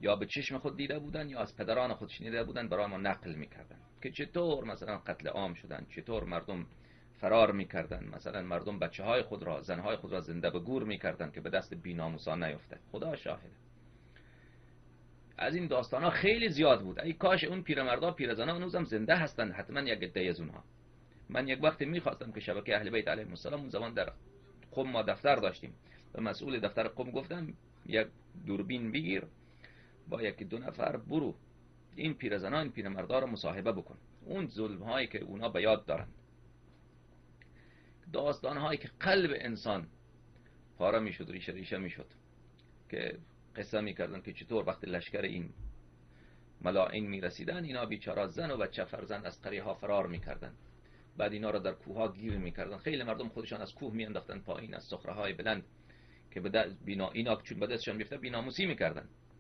یا به چشم خود دیده بودن یا از پدران خود شنیده بودن برای ما نقل میکردن که چطور مثلا قتل عام شدن، چطور مردم فرار میکردن، مثلا مردم بچه های خود را، زن های خود را زنده به گور میکردن که به دست بی‌ناموسان نیفته. خدا شاهده از این داستان ها خیلی زیاد بود. ای کاش اون پیرمردا پیرزنا هنوزم زنده هستن، حتما یک عده از اونها. من یک وقتی میخواستم که شبکه اهل بیت علیهم السلام، اون زمان در قم ما دفتر داشتیم، به مسئول دفتر قم گفتم یک دوربین بگیر با یکی دو نفر برو این پیرزنا این پیرمردا رو مصاحبه بکن، اون ظلم هایی که اونا به یاد دارن، داستان هایی که قلب انسان پاره میشد، ریشه ریشه میشد، که قصه میکردن که چطور وقتی لشکر این ملاعین میرسیدن اینا بیچاره زن و بچه فرزند از قریه ها فرار میکردن، بعد اینا رو در کوه ها گیر میکردن. خیلی مردم خودشان از کوه میانداختن پایین، از صخره های بلند که اینا چون به دستشان بیفته بی‌ناموسی میکردن.